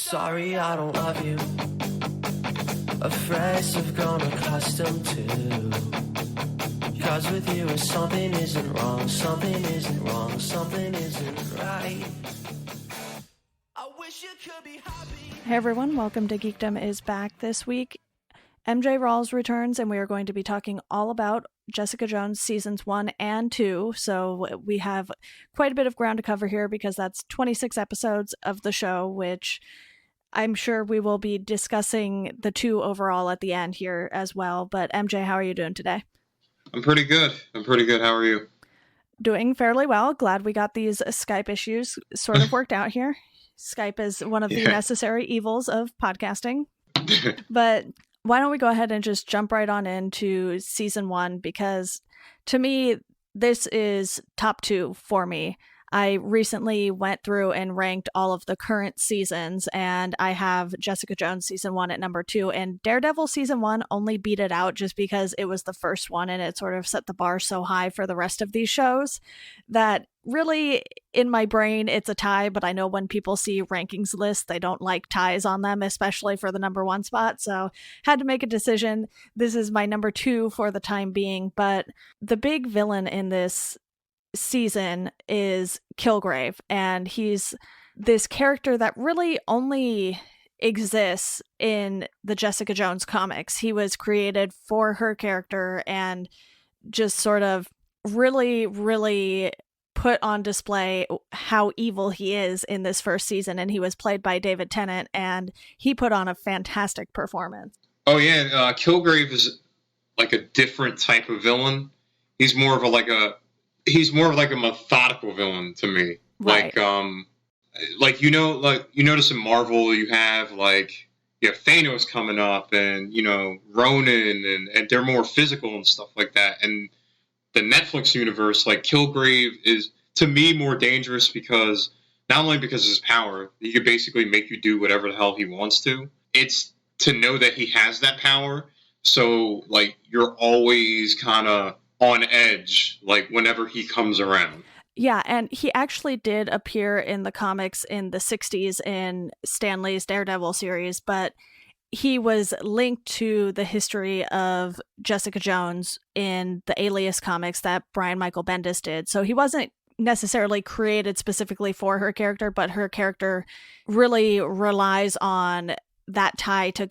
Sorry, I don't love you. Afraid I've grown accustomed to. Cause with you something isn't wrong, something isn't wrong, something isn't right. I wish you could be happy. Hey everyone, welcome to Geekdom is back this week. MJ Rawls returns and we are going to be talking all about Jessica Jones seasons 1 and 2. So we have quite a bit of ground to cover here because that's 26 episodes of the show, which I'm sure we will be discussing the 2 overall at the end here as well. But MJ, how are you doing today? I'm pretty good. How are you? Doing fairly well. Glad we got these Skype issues sort of worked out here. Skype is one of the necessary evils of podcasting. But why don't we go ahead and just jump right on into season 1, because to me, this is top 2 for me. I recently went through and ranked all of the current seasons, and I have Jessica Jones season 1 at number 2, and Daredevil season 1 only beat it out just because it was the first one and it sort of set the bar so high for the rest of these shows that really in my brain it's a tie. But I know when people see rankings lists, they don't like ties on them, especially for the number 1 spot. So had to make a decision. This is my number 2 for the time being. But the big villain in this season is Kilgrave, and he's this character that really only exists in the Jessica Jones comics. He was created for her character and just sort of really put on display how evil he is in this first season, and he was played by David Tennant, and he put on a fantastic performance. Oh yeah, Kilgrave is like a different type of villain. He's more of a methodical villain to me. Right. Like you notice in Marvel you have Thanos coming up and Ronan and they're more physical and stuff like that. And the Netflix universe, like Kilgrave is to me more dangerous because not only because of his power, he could basically make you do whatever the hell he wants to. It's to know that he has that power. So like you're always kind of on edge, like whenever he comes around. Yeah, and he actually did appear in the comics in the 60s in Stan Lee's Daredevil series, but he was linked to the history of Jessica Jones in the Alias comics that Brian Michael Bendis did. So he wasn't necessarily created specifically for her character, but her character really relies on that tie to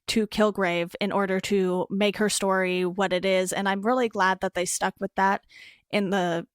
Kilgrave in order to make her story what it is. And I'm really glad that they stuck with that in the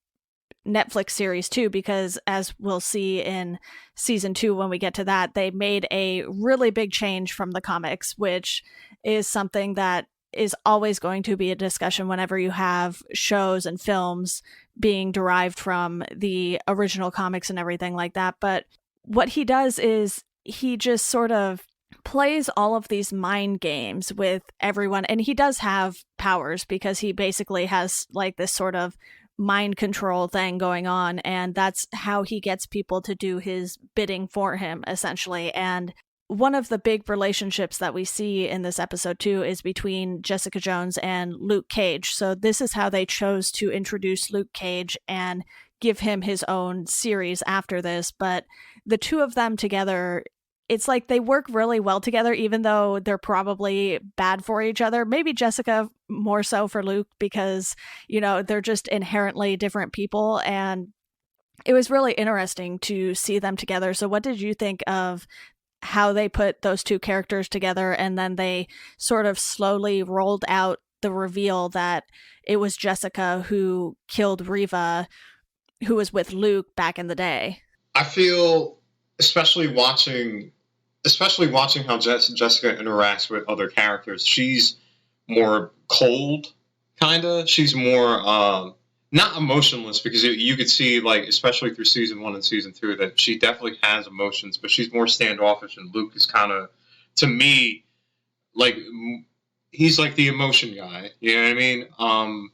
Netflix series too, because as we'll see in season 2 when we get to that, they made a really big change from the comics, which is something that is always going to be a discussion whenever you have shows and films being derived from the original comics and everything like that. But what he does is he just sort of plays all of these mind games with everyone, and he does have powers because he basically has like this sort of mind control thing going on, and that's how he gets people to do his bidding for him essentially. And one of the big relationships that we see in this episode too is between Jessica Jones and Luke Cage. So this is how they chose to introduce Luke Cage and give him his own series after this. But the two of them together, it's like they work really well together, even though they're probably bad for each other. Maybe Jessica more so for Luke because, they're just inherently different people. And it was really interesting to see them together. So what did you think of how they put those two characters together, and then they sort of slowly rolled out the reveal that it was Jessica who killed Reva, who was with Luke back in the day? I feel, especially watching how Jessica interacts with other characters, she's more cold, kind of. She's more not emotionless, because you could see, like, especially through season 1 and season 2, that she definitely has emotions, but she's more standoffish, and Luke is kind of, to me, like, he's like the emotion guy. You know what I mean?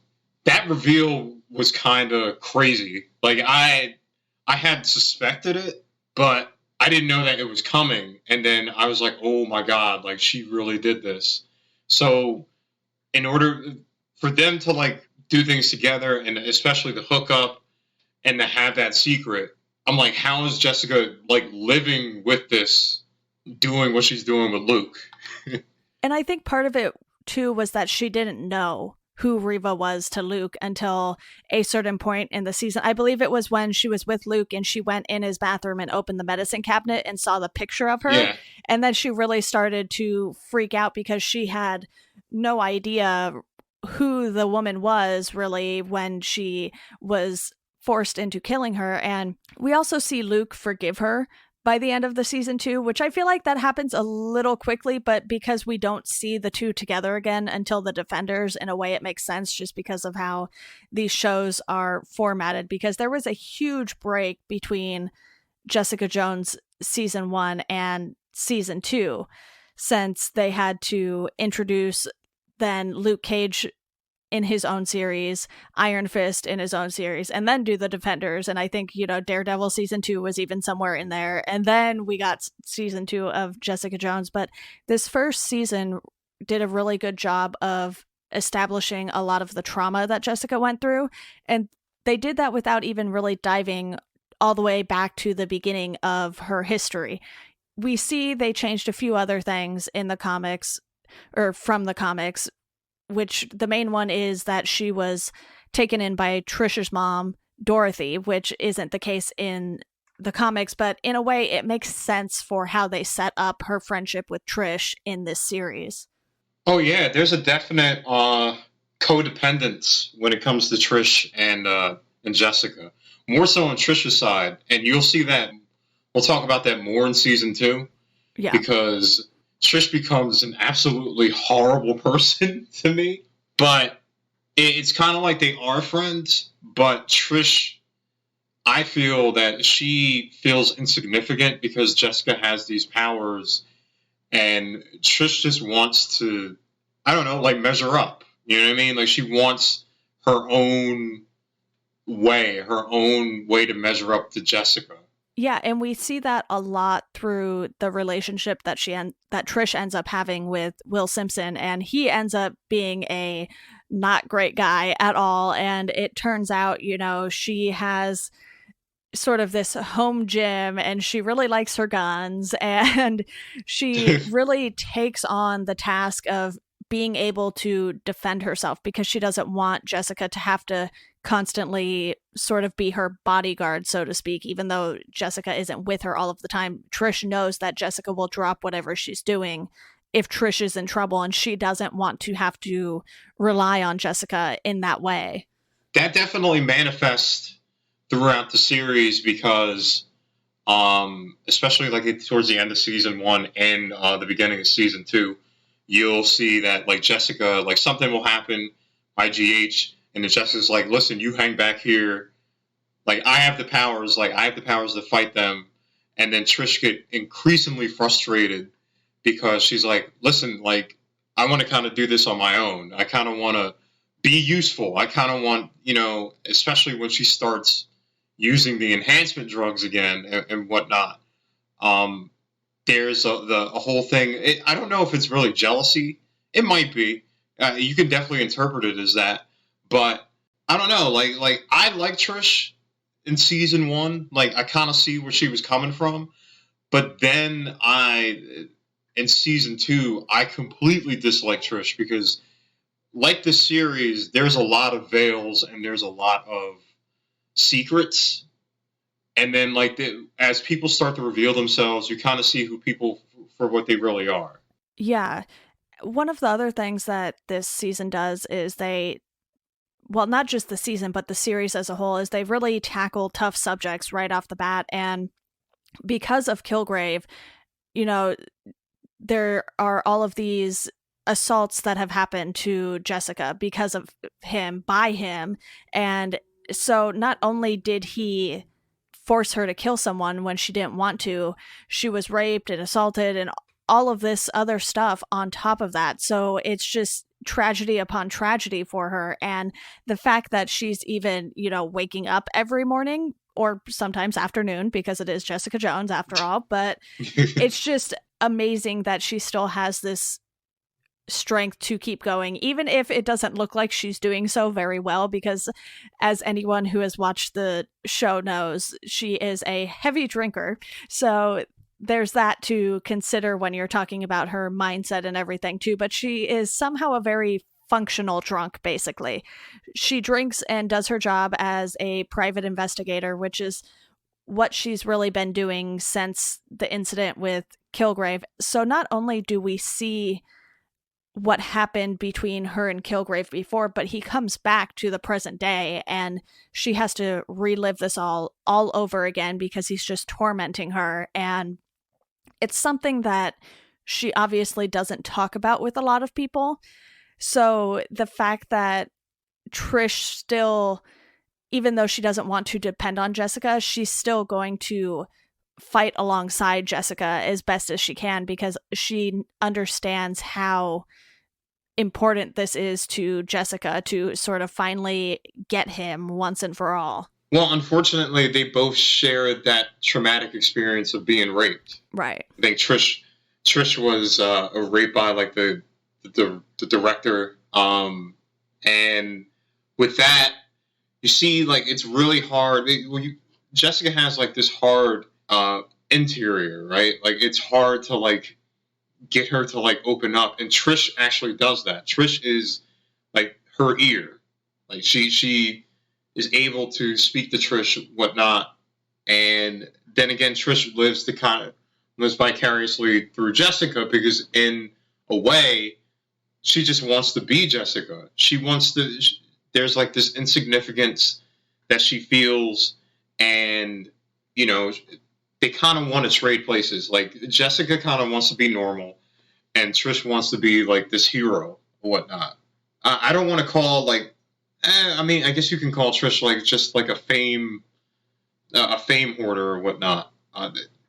That reveal was kind of crazy. Like, I had suspected it, but I didn't know that it was coming. And then I was like, oh my God, like, she really did this. So in order for them to, like, do things together, and especially the hookup and to have that secret, I'm like, how is Jessica, like, living with this doing what she's doing with Luke. And I think part of it, too, was that she didn't know who Reva was to Luke until a certain point in the season. I believe it was when she was with Luke and she went in his bathroom and opened the medicine cabinet and saw the picture of her. Yeah. And then she really started to freak out because she had no idea who the woman was really when she was forced into killing her. And we also see Luke forgive her by the end of the season 2, which I feel like that happens a little quickly, but because we don't see the two together again until the Defenders, in a way it makes sense just because of how these shows are formatted, because there was a huge break between Jessica Jones season 1 and season 2, since they had to introduce then Luke Cage in his own series, Iron Fist in his own series, and then do the Defenders. And I think, Daredevil season 2 was even somewhere in there. And then we got season 2 of Jessica Jones. But this first season did a really good job of establishing a lot of the trauma that Jessica went through. And they did that without even really diving all the way back to the beginning of her history. We see they changed a few other things in the comics, or from the comics, which the main one is that she was taken in by Trish's mom, Dorothy, which isn't the case in the comics, but in a way it makes sense for how they set up her friendship with Trish in this series. Oh yeah, there's a definite codependence when it comes to Trish and Jessica. More so on Trish's side, and you'll see that. We'll talk about that more in season 2. Yeah. Because Trish becomes an absolutely horrible person to me. But it's kind of like they are friends. But Trish, I feel that she feels insignificant because Jessica has these powers. And Trish just wants to, I don't know, like measure up. You know what I mean? Like she wants her own way to measure up to Jessica. Yeah, and we see that a lot through the relationship that that Trish ends up having with Will Simpson, and he ends up being a not great guy at all. And it turns out, she has sort of this home gym and she really likes her guns, and she really takes on the task of being able to defend herself because she doesn't want Jessica to have to constantly sort of be her bodyguard, so to speak, even though Jessica isn't with her all of the time. Trish knows that Jessica will drop whatever she's doing if Trish is in trouble, and she doesn't want to have to rely on Jessica in that way. That definitely manifests throughout the series because especially like towards the end of season 1 and the beginning of season 2, you'll see that like Jessica, like something will happen by GH, and then Jessica's like, listen, you hang back here. Like, I have the powers to fight them. And then Trish get increasingly frustrated because she's like, listen, like, I want to kind of do this on my own. I kind of want to be useful. I kind of want, especially when she starts using the enhancement drugs again and whatnot. There's a whole thing. I don't know if it's really jealousy. It might be. You can definitely interpret it as that. But I don't know. Like I like Trish in season 1. Like I kind of see where she was coming from. But then in season 2, I completely dislike Trish because, like the series, there's a lot of veils and there's a lot of secrets. And then, like, as people start to reveal themselves, you kind of see who people for what they really are. Yeah. One of the other things that this season does is not just the season, but the series as a whole, is they really tackle tough subjects right off the bat. And because of Kilgrave, there are all of these assaults that have happened to Jessica because of him, by him. And so not only did he force her to kill someone when she didn't want to, she was raped and assaulted and all of this other stuff on top of that. So it's just tragedy upon tragedy for her. And the fact that she's even, waking up every morning or sometimes afternoon, because it is Jessica Jones after all, but it's just amazing that she still has this strength to keep going, even if it doesn't look like she's doing so very well, because as anyone who has watched the show knows, she is a heavy drinker. So there's that to consider when you're talking about her mindset and everything too. But she is somehow a very functional drunk, basically. She drinks and does her job as a private investigator, which is what she's really been doing since the incident with Kilgrave. So not only do we see what happened between her and Kilgrave before, but he comes back to the present day and she has to relive this all over again because he's just tormenting her. And it's something that she obviously doesn't talk about with a lot of people. So the fact that Trish still, even though she doesn't want to depend on Jessica, she's still going to fight alongside Jessica as best as she can because she understands how important this is to Jessica to sort of finally get him once and for all. Well, unfortunately, they both shared that traumatic experience of being raped. Right. I think Trish was raped by like the director, and with that, you see, like, it's really hard. Jessica has like this hard interior, right? Like, it's hard to like get her to like open up, and Trish actually does that. Trish is like her ear, like she is able to speak to Trish, whatnot, and then again, Trish lives vicariously through Jessica because in a way, she just wants to be Jessica. She wants to. There's like this insignificance that she feels, and you know, they kind of want to trade places. Like Jessica kind of wants to be normal, and Trish wants to be like this hero or whatnot. I don't want to call like. I mean, I guess you can call Trish like just like a fame hoarder or whatnot.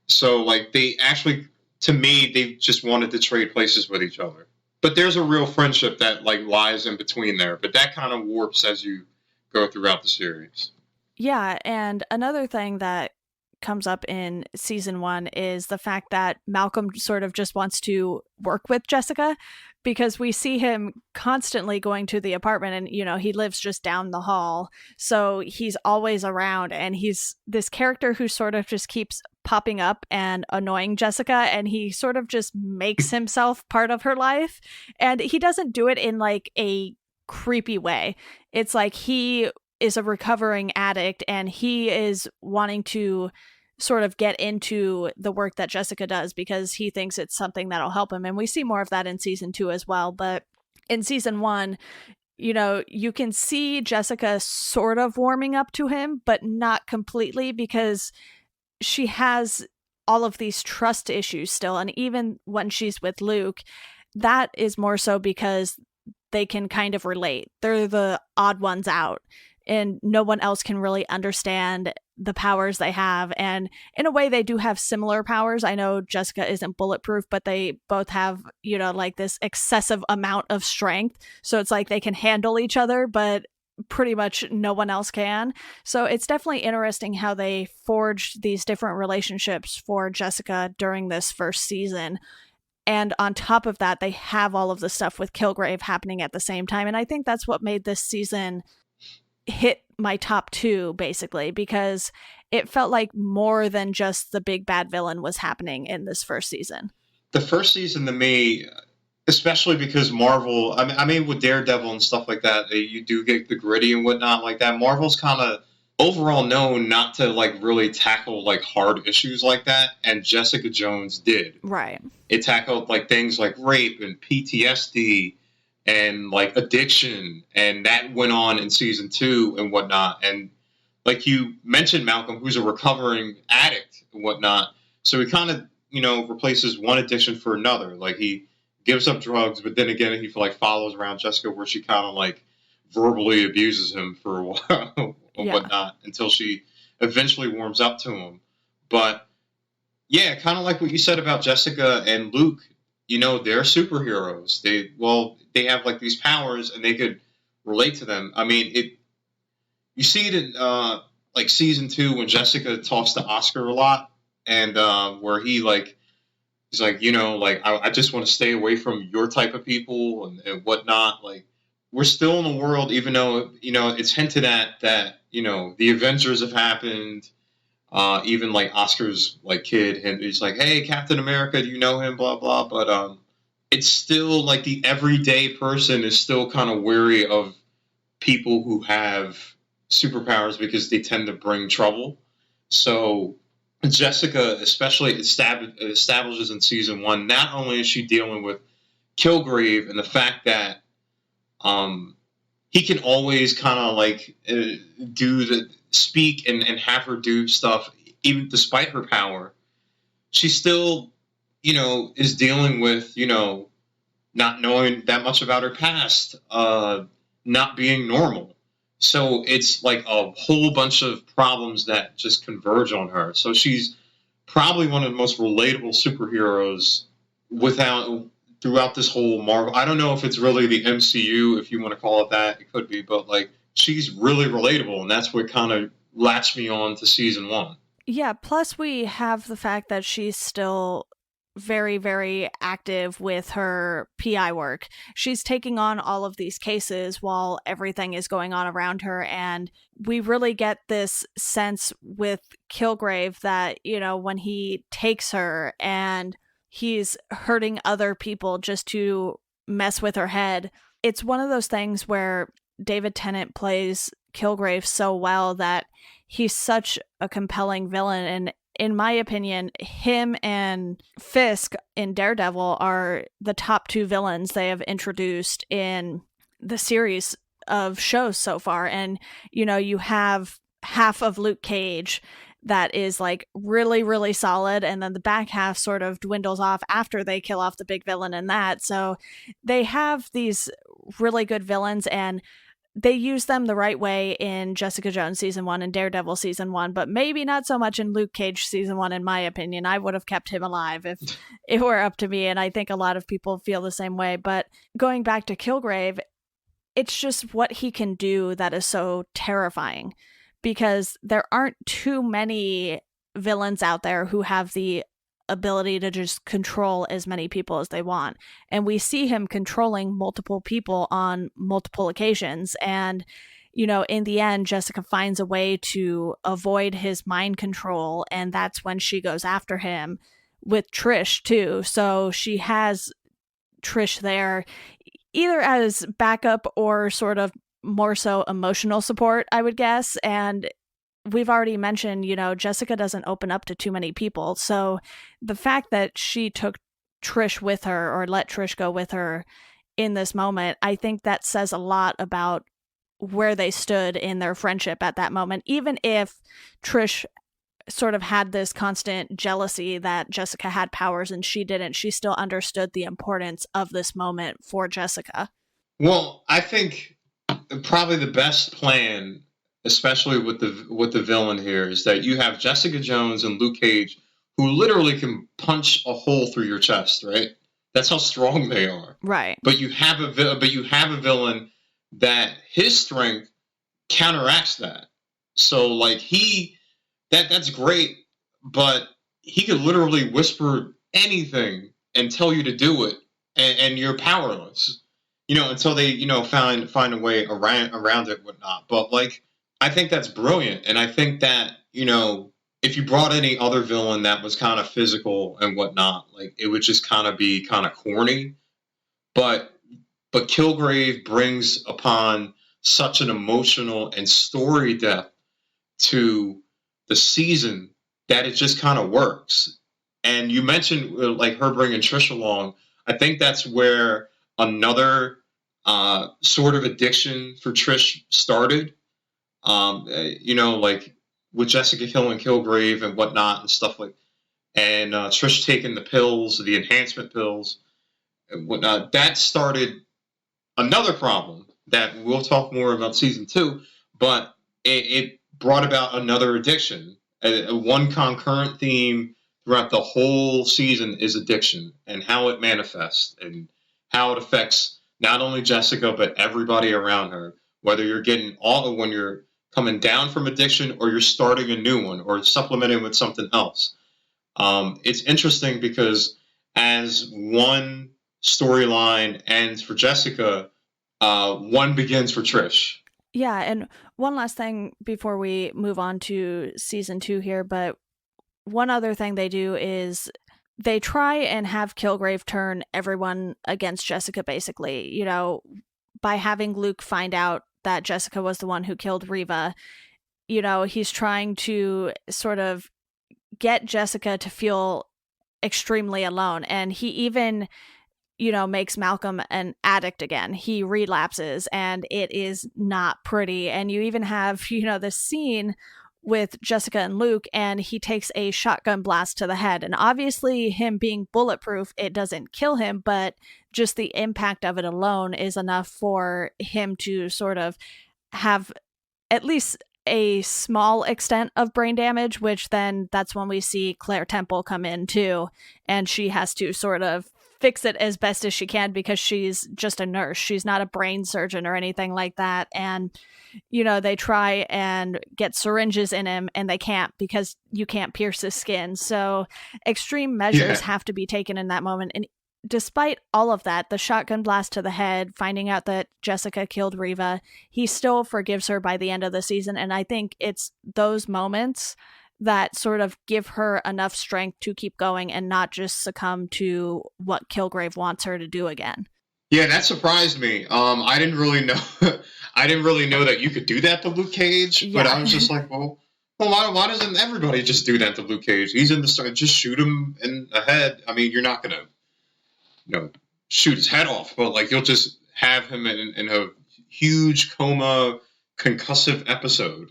So like they actually, to me, they just wanted to trade places with each other. But there's a real friendship that like lies in between there. But that kind of warps as you go throughout the series. Yeah, and another thing that comes up in season 1 is the fact that Malcolm sort of just wants to work with Jessica because we see him constantly going to the apartment and, you know, he lives just down the hall. So he's always around and he's this character who sort of just keeps popping up and annoying Jessica, and he sort of just makes himself part of her life. And he doesn't do it in like a creepy way. It's like he is a recovering addict and he is wanting to sort of get into the work that Jessica does because he thinks it's something that'll help him. And we see more of that in season 2 as well. But in season 1, you know, you can see Jessica sort of warming up to him, but not completely because she has all of these trust issues still. And even when she's with Luke, that is more so because they can kind of relate. They're the odd ones out. And no one else can really understand the powers they have. And in a way, they do have similar powers. I know Jessica isn't bulletproof, but they both have, you know, like this excessive amount of strength. So it's like they can handle each other, but pretty much no one else can. So it's definitely interesting how they forged these different relationships for Jessica during this first season. And on top of that, they have all of the stuff with Kilgrave happening at the same time. And I think that's what made this season hit my top 2, basically, because it felt like more than just the big bad villain was happening in this first season. The first season to me, especially because Marvel, I mean with Daredevil and stuff like that, you do get the gritty and whatnot like that. Marvel's kind of overall known not to like really tackle like hard issues like that, and Jessica Jones did. Right. It tackled like things like rape and PTSD and like addiction, and that went on in season 2 and whatnot. And like you mentioned, Malcolm, who's a recovering addict and whatnot, so he kind of, you know, replaces one addiction for another. Like he gives up drugs, but then again he like follows around Jessica where she kind of like verbally abuses him for a while and whatnot until she eventually warms up to him. But yeah, kind of like what you said about Jessica and Luke. You know, they're superheroes. They have like these powers and they could relate to them. I mean, you see it in like season 2 when Jessica talks to Oscar a lot, and where he's like, you know, like I just want to stay away from your type of people and whatnot. Like we're still in the world, even though, you know, it's hinted at that, you know, the Avengers have happened. Even like Oscar's like kid, and he's like, "Hey, Captain America, do you know him?" Blah blah. But it's still like the everyday person is still kind of wary of people who have superpowers because they tend to bring trouble. So Jessica, especially establishes in season one, not only is she dealing with Kilgrave and the fact that he can always kind of like speak and have her do stuff even despite her power. She still, is dealing with not knowing that much about her past, not being normal. So it's like a whole bunch of problems that just converge on her. So she's probably one of the most relatable superheroes throughout this whole Marvel. I don't know if it's really the MCU, if you want to call it that. It could be, but like she's really relatable, and that's what kind of latched me on to season one. Yeah, plus we have the fact that she's still very, very active with her PI work. She's taking on all of these cases while everything is going on around her. And we really get this sense with Kilgrave that, when he takes her and he's hurting other people just to mess with her head, it's one of those things where David Tennant plays Kilgrave so well that he's such a compelling villain. And in my opinion, him and Fisk in Daredevil are the top two villains they have introduced in the series of shows so far. And, you have half of Luke Cage that is like really, really solid. And then the back half sort of dwindles off after they kill off the big villain in that. So they have these really good villains, and they use them the right way in Jessica Jones season 1 and Daredevil season 1, but maybe not so much in Luke Cage season 1, in my opinion. I would have kept him alive if it were up to me, and I think a lot of people feel the same way. But going back to Kilgrave, it's just what he can do that is so terrifying, because there aren't too many villains out there who have the ability to just control as many people as they want. And we see him controlling multiple people on multiple occasions. And, in the end, Jessica finds a way to avoid his mind control. And that's when she goes after him with Trish, too. So she has Trish there either as backup or sort of more so emotional support, I would guess. And we've already mentioned, Jessica doesn't open up to too many people. So the fact that she took Trish with her, or let Trish go with her in this moment, I think that says a lot about where they stood in their friendship at that moment. Even if Trish sort of had this constant jealousy that Jessica had powers and she didn't, she still understood the importance of this moment for Jessica. Well, I think probably the best plan, especially with the villain here, is that you have Jessica Jones and Luke Cage, who literally can punch a hole through your chest, right? That's how strong they are. Right. But you have a villain that his strength counteracts that. So like that's great, but he could literally whisper anything and tell you to do it, and you're powerless. Until they find a way around it, whatnot. But like, I think that's brilliant, and I think that if you brought any other villain that was kind of physical and whatnot, like it would just kind of be kind of corny. But Kilgrave brings upon such an emotional and story depth to the season that it just kind of works. And you mentioned like her bringing Trish along. I think that's where another sort of addiction for Trish started. Like with Jessica killing Kilgrave and whatnot and stuff like, and Trish taking the pills, the enhancement pills and whatnot. That started another problem that we'll talk more about season 2, but it brought about another addiction. One concurrent theme throughout the whole season is addiction and how it manifests and how it affects not only Jessica, but everybody around her, whether you're when you're coming down from addiction or you're starting a new one or supplementing with something else. It's interesting because as one storyline ends for Jessica, one begins for Trish. Yeah, and one last thing before we move on to season 2 here, but one other thing they do is they try and have Kilgrave turn everyone against Jessica, basically, by having Luke find out that Jessica was the one who killed Reva. He's trying to sort of get Jessica to feel extremely alone. And he even, makes Malcolm an addict again. He relapses and it is not pretty. And you even have, this scene with Jessica and Luke, and he takes a shotgun blast to the head. And obviously, him being bulletproof, it doesn't kill him, but just the impact of it alone is enough for him to sort of have at least a small extent of brain damage, which then that's when we see Claire Temple come in too, and she has to sort of fix it as best as she can because she's just a nurse. She's not a brain surgeon or anything like that. And, they try and get syringes in him and they can't because you can't pierce his skin. So extreme measures have to be taken in that moment. And despite all of that, the shotgun blast to the head, finding out that Jessica killed Reva, he still forgives her by the end of the season. And I think it's those moments that sort of give her enough strength to keep going and not just succumb to what Kilgrave wants her to do again. Yeah, that surprised me. I didn't really know. I didn't really know that you could do that to Luke Cage. But I was just like, well, why doesn't everybody just do that to Luke Cage? He's in the start. Just shoot him in the head. I mean, you're not gonna, shoot his head off, but like you'll just have him in a huge coma, concussive episode.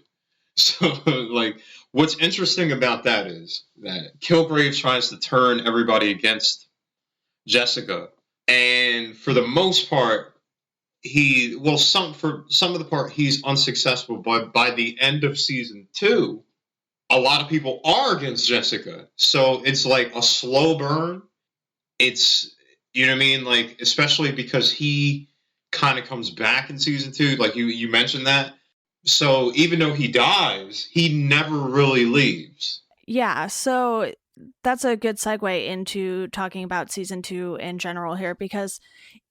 So, like, what's interesting about that is that Kilgrave tries to turn everybody against Jessica. And for the most part, for some of the part, he's unsuccessful. But by the end of season 2, a lot of people are against Jessica. So it's like a slow burn. It's, you know what I mean? Like, especially because he kind of comes back in season 2. Like you mentioned that. So even though he dies, he never really leaves. Yeah, so that's a good segue into talking about season 2 in general here, because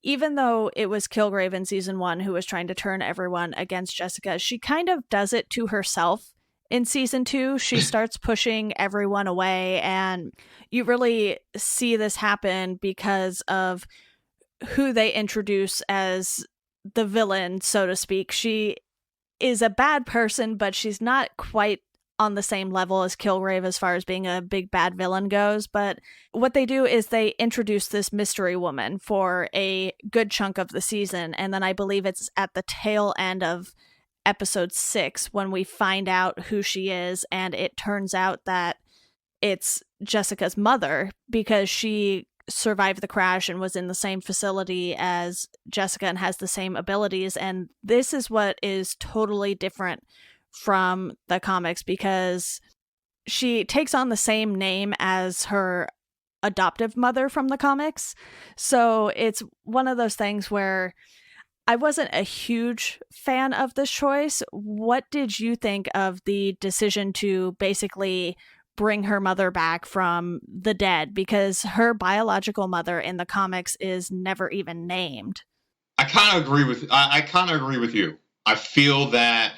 even though it was Kilgrave in season 1 who was trying to turn everyone against Jessica, she kind of does it to herself in season 2. She starts pushing everyone away, and you really see this happen because of who they introduce as the villain, so to speak. She is a bad person, but she's not quite on the same level as Kilgrave as far as being a big bad villain goes. But what they do is they introduce this mystery woman for a good chunk of the season, and then I believe it's at the tail end of episode 6 when we find out who she is, and it turns out that it's Jessica's mother because she survived the crash and was in the same facility as Jessica and has the same abilities. And this is what is totally different from the comics, because she takes on the same name as her adoptive mother from the comics. So it's one of those things where I wasn't a huge fan of this choice. What did you think of the decision to basically bring her mother back from the dead? Because her biological mother in the comics is never even named. I kind of agree with you. I feel that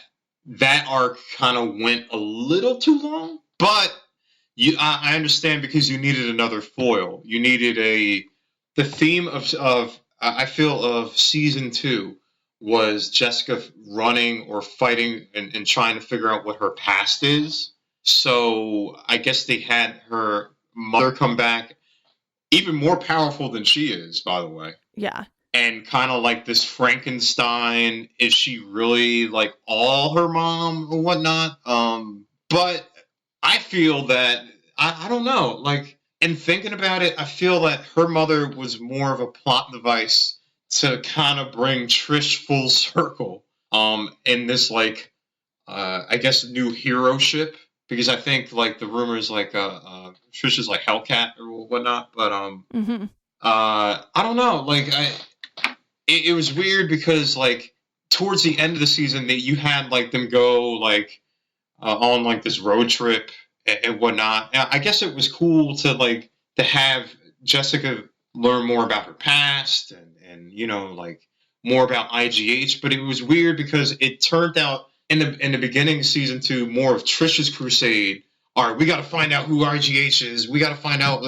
arc kind of went a little too long, but I understand because you needed another foil. You needed the theme of I feel of season 2 was Jessica running or fighting and trying to figure out what her past is. So I guess they had her mother come back, even more powerful than she is, by the way. Yeah. And kind of like this Frankenstein, is she really like all her mom or whatnot? But I feel that, I don't know, like, in thinking about it, I feel that her mother was more of a plot device to kind of bring Trish full circle in this, like, I guess, new hero ship. Because I think, like, the rumors, like, Trish is like Hellcat or whatnot. But I don't know, like, it was weird because, like, towards the end of the season, that you had, like, them go, like, on, like, this road trip and whatnot. I guess it was cool to, like, to have Jessica learn more about her past and like, more about IGH, but it was weird because it turned out in the beginning of season 2 more of Trish's crusade. All right, we got to find out who IGH is. We got to find out,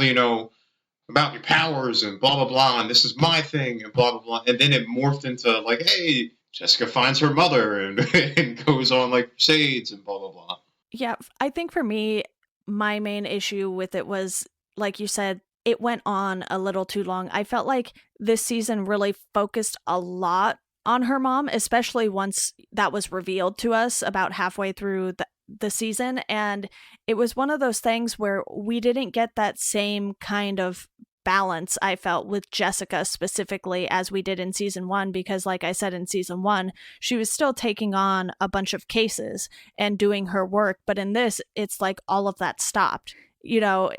about your powers and blah, blah, blah. And this is my thing and blah, blah, blah. And then it morphed into like, hey, Jessica finds her mother and, and goes on like crusades and blah, blah, blah. Yeah, I think for me, my main issue with it was, like you said, it went on a little too long. I felt like this season really focused a lot on her mom, especially once that was revealed to us about halfway through the season. And it was one of those things where we didn't get that same kind of balance, I felt, with Jessica specifically as we did in season 1, because like I said, in season 1 she was still taking on a bunch of cases and doing her work, but in this it's like all of that stopped.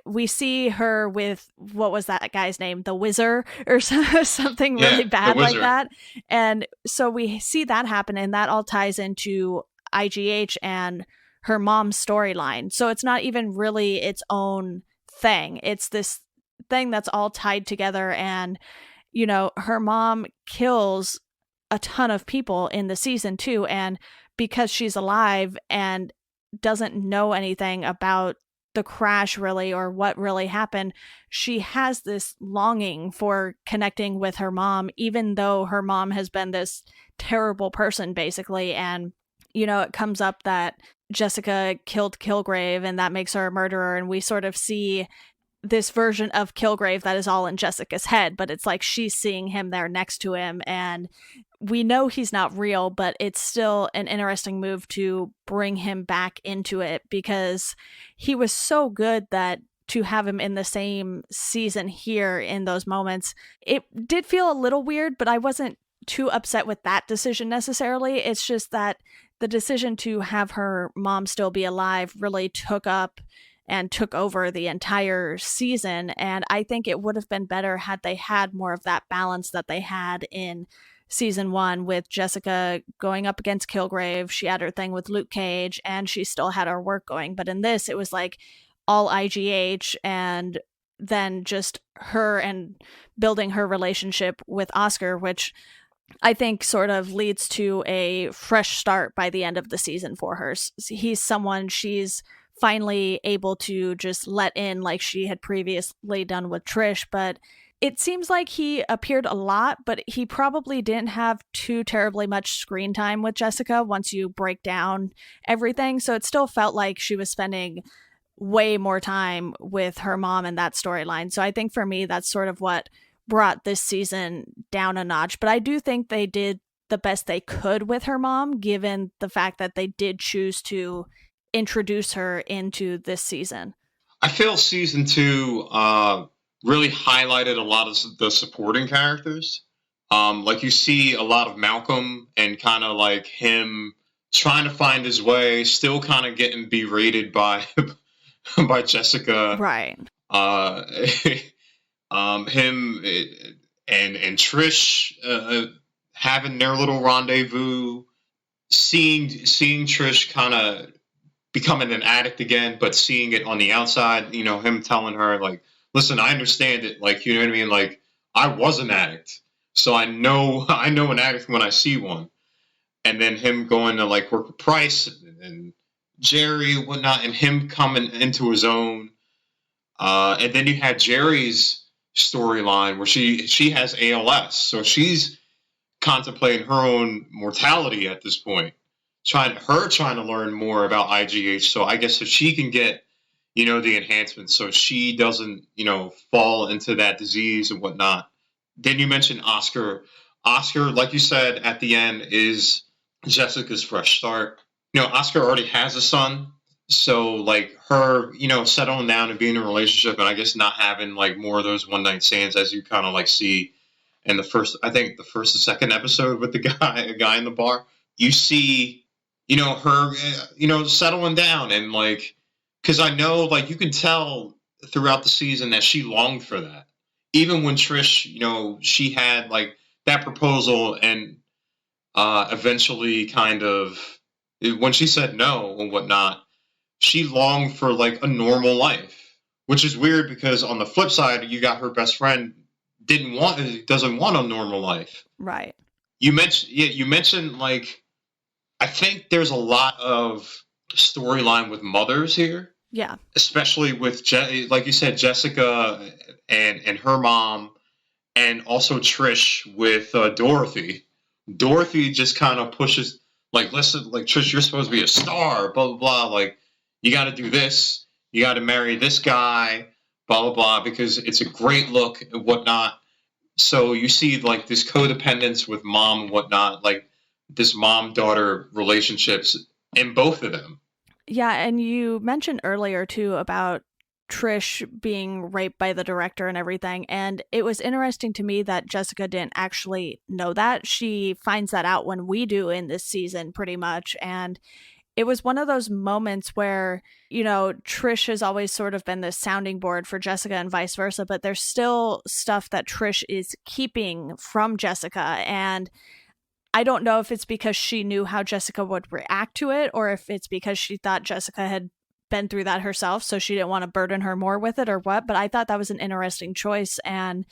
We see her with, what was that guy's name, the Wizard or something really bad like that, and so we see that happen, and that all ties into IGH and her mom's storyline. So it's not even really its own thing, it's this thing that's all tied together. And her mom kills a ton of people in the season too, and because she's alive and doesn't know anything about the crash really or what really happened, she has this longing for connecting with her mom, even though her mom has been this terrible person basically. And it comes up that Jessica killed Kilgrave and that makes her a murderer, and we sort of see this version of Kilgrave that is all in Jessica's head, but it's like she's seeing him there next to him, and we know he's not real, but it's still an interesting move to bring him back into it, because he was so good that to have him in the same season here in those moments, it did feel a little weird, but I wasn't too upset with that decision necessarily. It's just that the decision to have her mom still be alive really took over the entire season, and I think it would have been better had they had more of that balance that they had in season 1 with Jessica going up against Kilgrave. She had her thing with Luke Cage and she still had her work going, but in this it was like all IGH, and then just her and building her relationship with Oscar, which I think sort of leads to a fresh start by the end of the season for her. He's someone she's finally able to just let in, like she had previously done with Trish. But it seems like he appeared a lot, but he probably didn't have too terribly much screen time with Jessica once you break down everything. So it still felt like she was spending way more time with her mom in that storyline. So I think for me, that's sort of what brought this season down a notch. But I do think they did the best they could with her mom, given the fact that they did choose to introduce her into this season. I feel season 2 really highlighted a lot of the supporting characters. Like you see a lot of Malcolm and kind of like him trying to find his way, still kind of getting berated by by Jessica. Right. Him and Trish having their little rendezvous, seeing Trish kind of becoming an addict again, but seeing it on the outside, him telling her like, listen, I understand it. Like, you know what I mean? Like, I was an addict, so I know an addict when I see one. And then him going to like work with Price and Jerry and whatnot, and him coming into his own. And then you had Jerry's storyline where she has ALS, so she's contemplating her own mortality at this point, trying to learn more about IGH. So I guess if she can get the enhancements so she doesn't fall into that disease and whatnot. Then you mentioned Oscar. Like you said at the end, is Jessica's fresh start. Oscar already has a son, so like her settling down and being in a relationship, and I guess not having like more of those one night stands as you kind of like see in the first or second episode with a guy in the bar. You see her settling down, and like, because I know like you can tell throughout the season that she longed for that. Even when Trish, she had like that proposal, and eventually kind of when she said no and whatnot, she longed for like a normal life, which is weird because on the flip side, you got her best friend doesn't want a normal life. Right. you mentioned like I think there's a lot of storyline with mothers here, Yeah. especially with like you said, Jessica and her mom, and also Trish with Dorothy. Dorothy just kind of pushes like, listen, like Trish, you're supposed to be a star, blah blah blah. Like you got to do this, you got to marry this guy, blah blah blah, because it's a great look and whatnot. So you see like this codependence with mom and whatnot, like this mom daughter relationships in both of them. Yeah, and you mentioned earlier too about Trish being raped by the director and everything, and it was interesting to me that Jessica didn't actually know that. She finds that out when we do in this season pretty much, and it was one of those moments where, Trish has always sort of been this sounding board for Jessica and vice versa, but there's still stuff that Trish is keeping from Jessica. And I don't know if it's because she knew how Jessica would react to it, or if it's because she thought Jessica had been through that herself, so she didn't want to burden her more with it or what. But I thought that was an interesting choice. And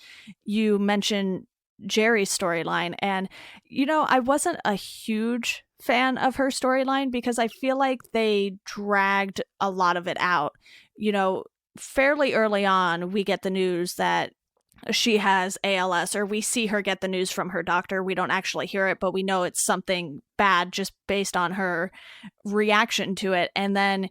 you mentioned Jerry's storyline. And, I wasn't a huge fan of her storyline because I feel like they dragged a lot of it out. Fairly early on, we get the news that she has ALS, or we see her get the news from her doctor. We don't actually hear it, but we know it's something bad just based on her reaction to it. And then,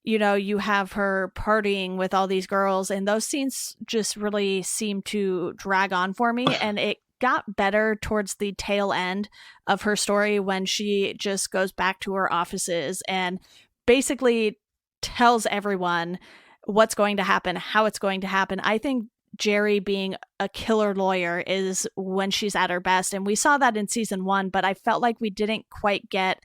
you have her partying with all these girls, and those scenes just really seem to drag on for me. And it got better towards the tail end of her story when she just goes back to her offices and basically tells everyone what's going to happen, how it's going to happen. I think Jerry being a killer lawyer is when she's at her best. And we saw that in season 1, but I felt like we didn't quite get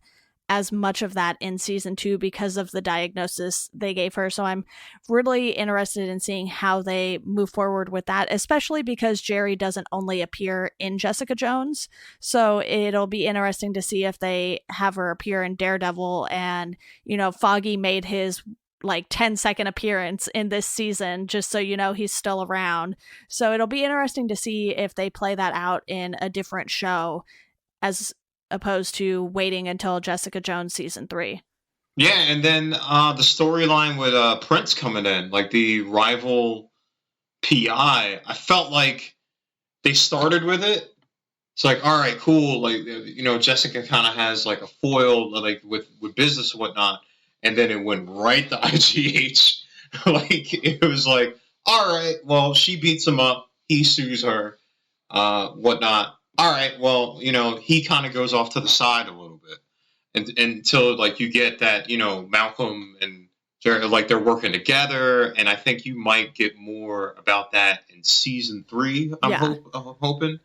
as much of that in season 2 because of the diagnosis they gave her. So I'm really interested in seeing how they move forward with that, especially because Jerry doesn't only appear in Jessica Jones. So it'll be interesting to see if they have her appear in Daredevil. And, Foggy made his like 10-second appearance in this season, just so he's still around. So it'll be interesting to see if they play that out in a different show as opposed to waiting until Jessica Jones season 3. Yeah, and then the storyline with Prince coming in, like the rival PI, I felt like they started with it. It's like, all right, cool. Like, Jessica kind of has like a foil, like with business and whatnot, and then it went right to IGH. Like, it was like, all right, well, she beats him up, he sues her, whatnot. All right, well, he kind of goes off to the side a little bit, and until like you get that, Malcolm and Jerry, like they're working together, and I think you might get more about that in season 3. I'm hoping.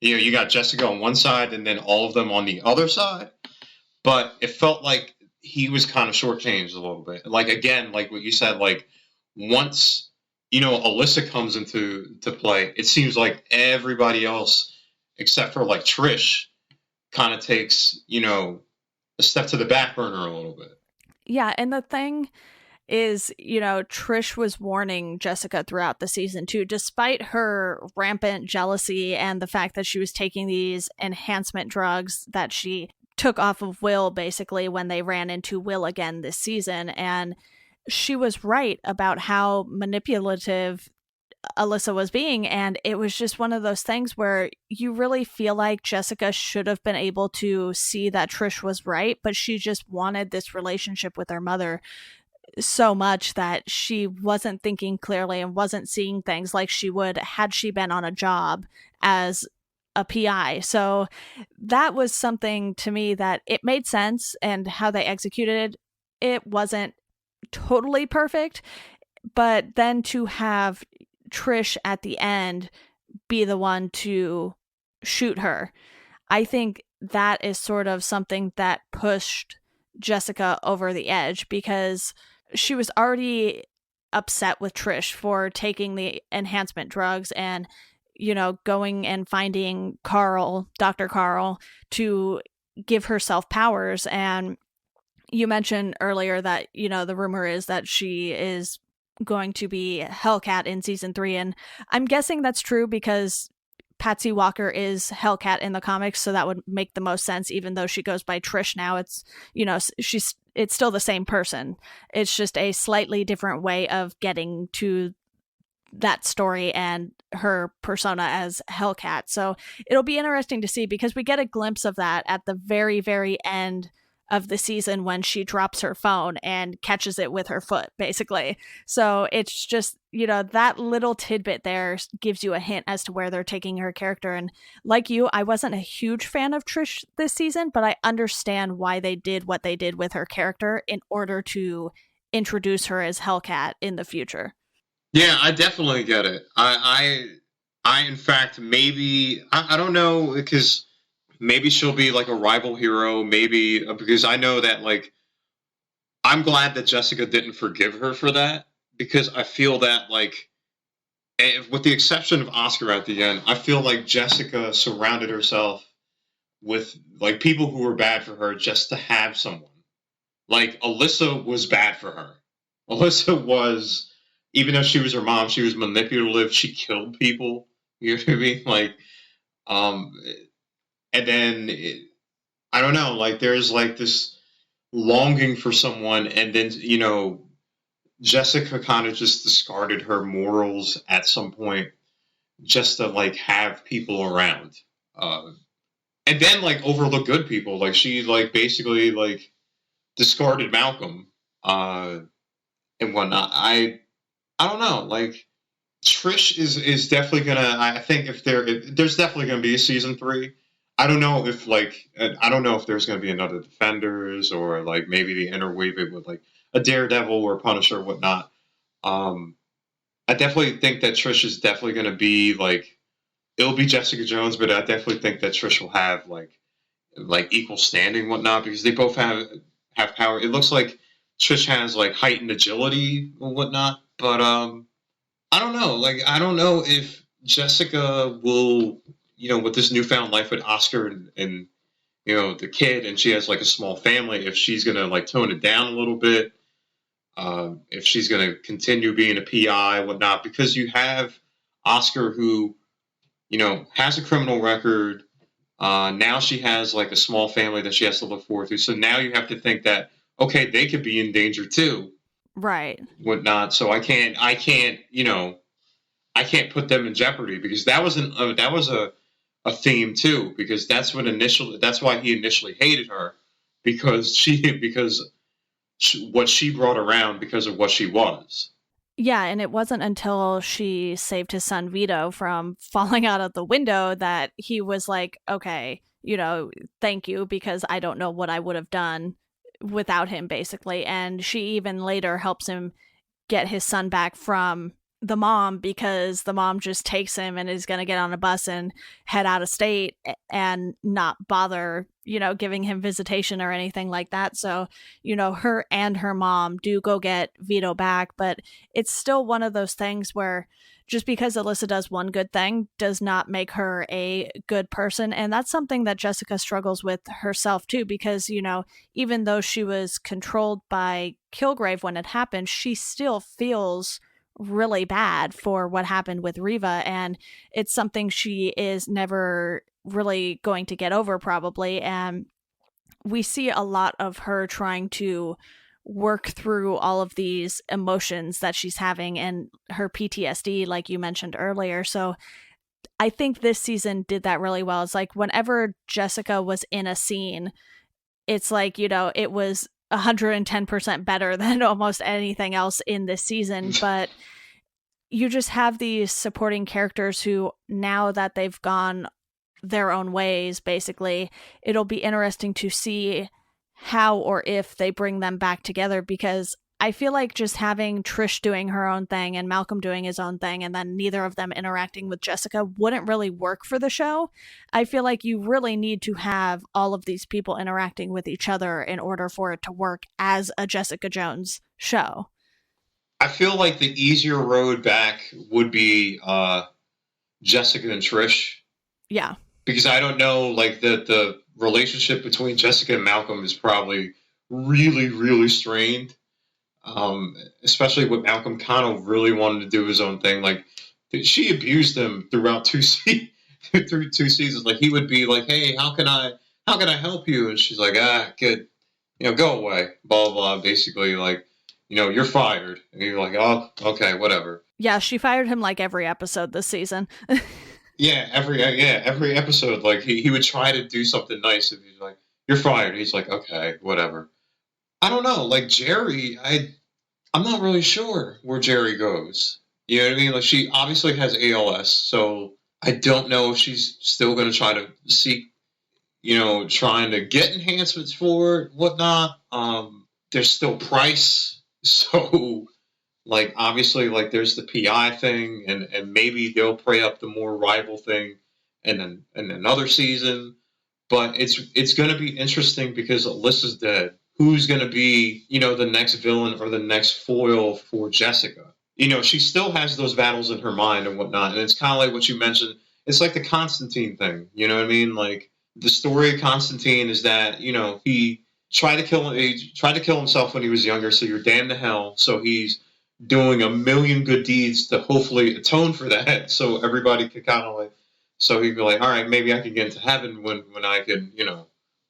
You got Jessica on one side, and then all of them on the other side. But it felt like he was kind of shortchanged a little bit. Like again, like what you said, like once Alyssa comes into play, it seems like everybody else except for like Trish kind of takes, a step to the back burner a little bit. Yeah, and the thing is, Trish was warning Jessica throughout the season too, despite her rampant jealousy and the fact that she was taking these enhancement drugs that she took off of Will basically when they ran into Will again this season. And she was right about how manipulative Alyssa was being, and it was just one of those things where you really feel like Jessica should have been able to see that Trish was right, but she just wanted this relationship with her mother so much that she wasn't thinking clearly and wasn't seeing things like she would had she been on a job as a PI. So that was something to me that it made sense, and how they executed it wasn't totally perfect, but then to have Trish at the end be the one to shoot her, I think that is sort of something that pushed Jessica over the edge, because she was already upset with Trish for taking the enhancement drugs and going and finding Dr. Carl, to give herself powers. And you mentioned earlier that the rumor is that she is going to be Hellcat in season 3, and I'm guessing that's true because Patsy Walker is Hellcat in the comics, so that would make the most sense. Even though she goes by Trish now, it's it's still the same person. It's just a slightly different way of getting to that story and her persona as Hellcat. So it'll be interesting to see, because we get a glimpse of that at the very, very end of the season when she drops her phone and catches it with her foot, basically. So it's just, that little tidbit there gives you a hint as to where they're taking her character. And like you, I wasn't a huge fan of Trish this season, but I understand why they did what they did with her character in order to introduce her as Hellcat in the future. Yeah, I definitely get it. I in fact, maybe, I don't know, because maybe she'll be like a rival hero, maybe, because I know that, like, I'm glad that Jessica didn't forgive her for that, because I feel that, like, with the exception of Oscar at the end, I feel like Jessica surrounded herself with, like, people who were bad for her just to have someone. Like, Alyssa was bad for her. Alyssa was, even though she was her mom, she was manipulative, she killed people, you know what I mean? Like, and then, I don't know, like, there's, like, this longing for someone, and then, Jessica kind of just discarded her morals at some point just to, like, have people around. And then, like, overlook good people. Like, she, like, basically, like, discarded Malcolm and whatnot. I don't know, like, Trish is definitely gonna, I think if there's definitely gonna be a season 3. I don't know if there's gonna be another Defenders, or, like, maybe they interweave it with, like, a Daredevil or Punisher or whatnot. I definitely think that Trish is definitely gonna be, like, it'll be Jessica Jones, but I definitely think that Trish will have, like equal standing and whatnot, because they both have power. It looks like Trish has, like, heightened agility and whatnot, but I don't know. Like, I don't know if Jessica will, with this newfound life with Oscar and the kid, and she has, like, a small family, if she's going to, like, tone it down a little bit, if she's going to continue being a PI, whatnot, because you have Oscar who, has a criminal record. Now she has, like, a small family that she has to look forward to. So now you have to think that, okay, they could be in danger too. Right. Whatnot. So I can't put them in jeopardy, because that was a theme too, because that's why he initially hated her, because what she brought around because of what she was. Yeah, and it wasn't until she saved his son Vito from falling out of the window that he was like, okay, thank you, because I don't know what I would have done without him, basically. And she even later helps him get his son back from the mom, because the mom just takes him and is going to get on a bus and head out of state and not bother, giving him visitation or anything like that. So, her and her mom do go get Vito back, but it's still one of those things where just because Alyssa does one good thing does not make her a good person. And that's something that Jessica struggles with herself too, because, even though she was controlled by Kilgrave when it happened, she still feels really bad for what happened with Reva, and it's something she is never really going to get over, probably. And we see a lot of her trying to work through all of these emotions that she's having and her PTSD, like you mentioned earlier. So I think this season did that really well. It's like whenever Jessica was in a scene, it's like, it was 110% better than almost anything else in this season. But you just have these supporting characters who, now that they've gone their own ways, basically, it'll be interesting to see how or if they bring them back together, because I feel like just having Trish doing her own thing and Malcolm doing his own thing, and then neither of them interacting with Jessica, wouldn't really work for the show. I feel like you really need to have all of these people interacting with each other in order for it to work as a Jessica Jones show. I feel like the easier road back would be Jessica and Trish. Yeah. Because I don't know, like, the relationship between Jessica and Malcolm is probably really, really strained. Especially with Malcolm kind of really wanted to do his own thing. Like, she abused him throughout through 2 seasons, like he would be like, "Hey, how can I help you?" And she's like, "Good, go away." Blah blah. Blah. Basically, like, you're fired. And you're like, "Oh, okay, whatever." Yeah, she fired him like every episode this season. Every episode, like he would try to do something nice, and he's like, "You're fired." He's like, "Okay, whatever." I don't know, like Jerry, I'm not really sure where Jerry goes. You know what I mean? Like she obviously has ALS, so I don't know if she's still going to try to seek, trying to get enhancements for it, whatnot. There's still Price, so like obviously like there's the PI thing, and maybe they'll play up the more rival thing, and then in another season. But it's going to be interesting because Alyssa's dead. Who's going to be, the next villain or the next foil for Jessica? She still has those battles in her mind and whatnot. And it's kind of like what you mentioned. It's like the Constantine thing. You know what I mean? Like the story of Constantine is that, he tried to kill himself when he was younger. So you're damned to hell. So he's doing a million good deeds to hopefully atone for that. So everybody could kind of like, so he'd be like, all right, maybe I can get into heaven when I can,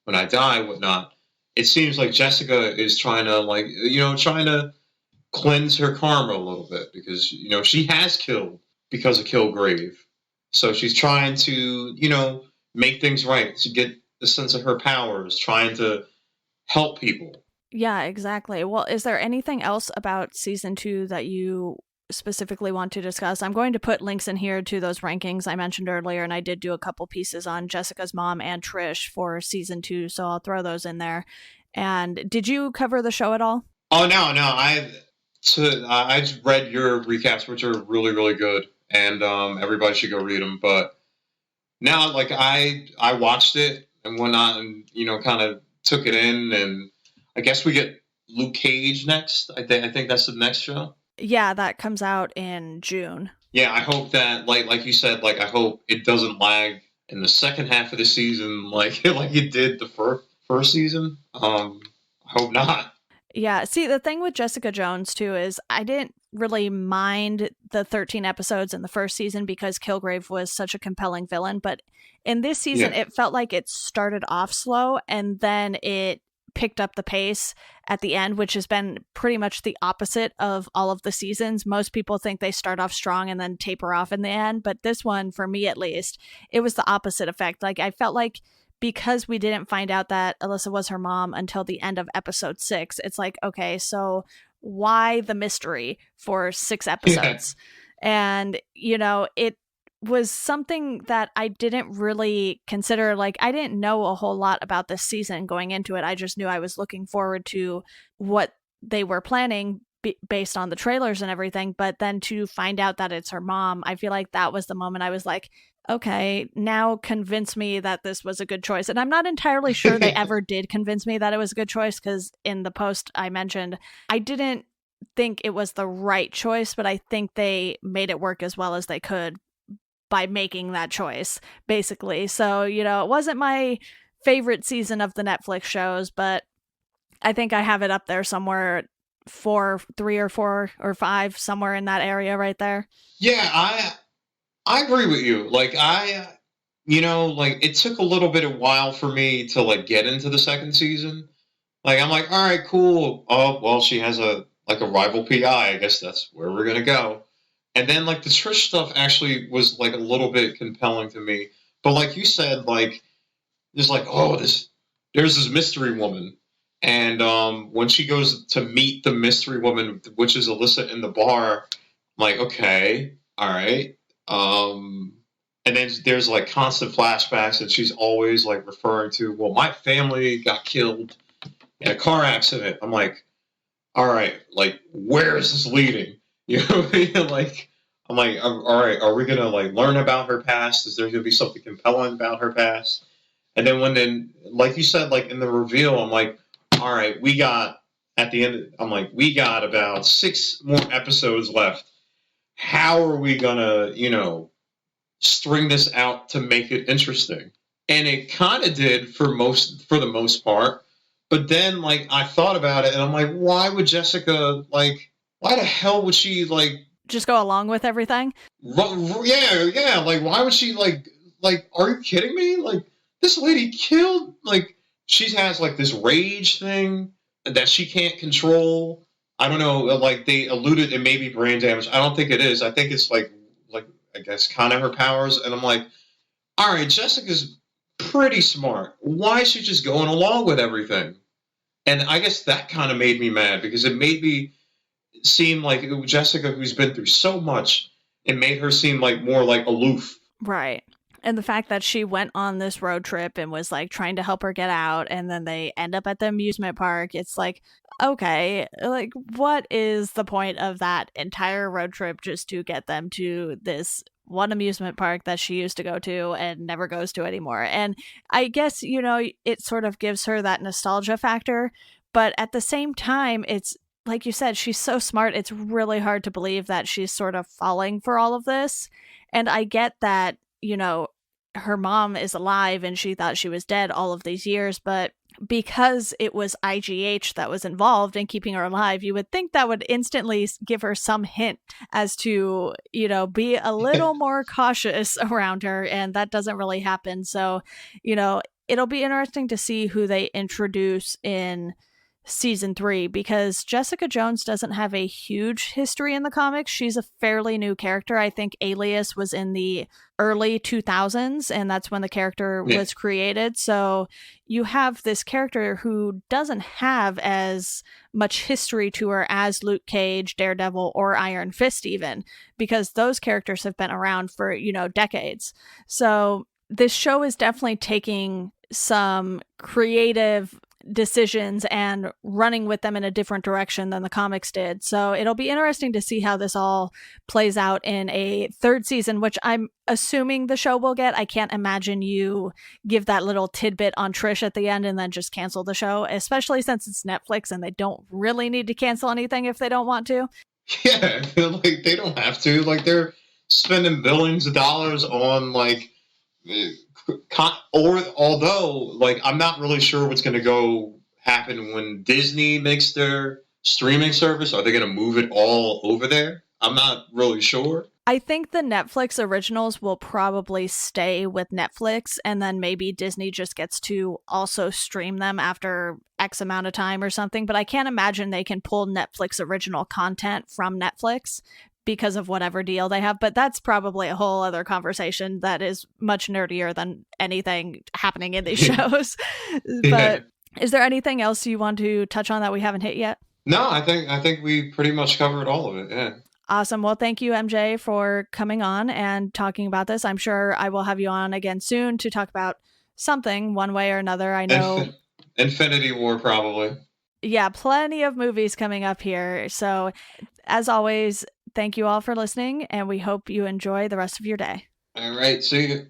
when I die, whatnot. It seems like Jessica is trying to cleanse her karma a little bit because, she has killed because of Kilgrave. So she's trying to, make things right, to get the sense of her powers, trying to help people. Yeah, exactly. Well, is there anything else about season 2 that you specifically want to discuss? I'm going to put links in here to those rankings I mentioned earlier, and I did do a couple pieces on Jessica's mom and Trish for season 2, so I'll throw those in there. And did you cover the show at all? Oh no, I just read your recaps, which are really really good, and everybody should go read them. But now, like I watched it and whatnot, and kind of took it in, and I guess we get Luke Cage next. I think that's the next show. Yeah, that comes out in June. Yeah, I hope that, like you said, like I hope it doesn't lag in the second half of the season, like it did the first season. I hope not. Yeah, see, the thing with Jessica Jones too is I didn't really mind the 13 episodes in the first season because Kilgrave was such a compelling villain, but in this season, It felt like it started off slow and then it picked up the pace at the end, which has been pretty much the opposite of all of the seasons. Most people think they start off strong and then taper off in the end, but this one, for me at least, it was the opposite effect. Like I felt like because we didn't find out that Alyssa was her mom until the end of episode 6, it's like, okay, so why the mystery for 6 episodes? Yeah. And, it was something that I didn't really consider. Like, I didn't know a whole lot about this season going into it. I just knew I was looking forward to what they were planning based on the trailers and everything. But then to find out that it's her mom, I feel like that was the moment I was like, okay, now convince me that this was a good choice. And I'm not entirely sure they ever did convince me that it was a good choice, because in the post I mentioned, I didn't think it was the right choice, but I think they made it work as well as they could by making that choice, basically. So, it wasn't my favorite season of the Netflix shows, but I think I have it up there somewhere 3 or 4 or 5, somewhere in that area right there. Yeah, I agree with you. Like it took a little bit of while for me to like get into the second season. Like I'm like, all right, cool. Oh, well, she has a rival PI. I guess that's where we're gonna go. And then like the Trish stuff actually was like a little bit compelling to me. But like you said, like there's like, there's this mystery woman. And when she goes to meet the mystery woman, which is Alyssa in the bar, I'm like, okay, all right. And then there's like constant flashbacks, and she's always like referring to, well, my family got killed in a car accident. I'm like, all right, like where is this leading? You know what I mean? Like, I'm like, all right, are we gonna like learn about her past? Is there gonna be something compelling about her past? And then like you said, like in the reveal, I'm like, all right, we got about 6 more episodes left. How are we gonna, string this out to make it interesting? And it kind of did for the most part. But then, like, I thought about it, and I'm like, why would Jessica, like, why the hell would she, like... just go along with everything? Yeah, like, why would she, like, like, are you kidding me? Like, this lady killed, like, she has, like, this rage thing that she can't control. I don't know, like, they alluded it may be brain damage. I don't think it is. I think it's, like, I guess, kind of her powers. And I'm like, all right, Jessica's pretty smart. Why is she just going along with everything? And I guess that kind of made me mad because it made me seem like Jessica, who's been through so much, it made her seem like more like aloof. Right. And the fact that she went on this road trip and was like trying to help her get out, and then they end up at the amusement park. It's like, okay, like, what is the point of that entire road trip just to get them to this one amusement park that she used to go to and never goes to anymore? And I guess, it sort of gives her that nostalgia factor. But at the same time, it's like you said, she's so smart. It's really hard to believe that she's sort of falling for all of this. And I get that, her mom is alive and she thought she was dead all of these years, but because it was IGH that was involved in keeping her alive, you would think that would instantly give her some hint as to, be a little more cautious around her. And that doesn't really happen. So, it'll be interesting to see who they introduce in season 3, because Jessica Jones doesn't have a huge history in the comics. She's a fairly new character. I think Alias was in the early 2000s, and that's when the character was created. So you have this character who doesn't have as much history to her as Luke Cage, Daredevil, or Iron Fist even, because those characters have been around for, decades. So this show is definitely taking some creative decisions and running with them in a different direction than the comics did. So it'll be interesting to see how this all plays out in a 3rd season, which I'm assuming the show will get. I can't imagine you give that little tidbit on Trish at the end and then just cancel the show, especially since it's Netflix and they don't really need to cancel anything if they don't want to. Yeah, like, they don't have to. Like, they're spending billions of dollars on, like, although, like, I'm not really sure what's going to happen when Disney makes their streaming service. Are they going to move it all over there? I'm not really sure. I think the Netflix originals will probably stay with Netflix, and then maybe Disney just gets to also stream them after X amount of time or something. But I can't imagine they can pull Netflix original content from Netflix because of whatever deal they have. But that's probably a whole other conversation that is much nerdier than anything happening in these shows. But is there anything else you want to touch on that we haven't hit yet? No, I think we pretty much covered all of it. Yeah. Awesome. Well, thank you, MJ, for coming on and talking about this. I'm sure I will have you on again soon to talk about something one way or another. I know Infinity War, probably. Yeah, plenty of movies coming up here. So as always, thank you all for listening, and we hope you enjoy the rest of your day. All right. See you.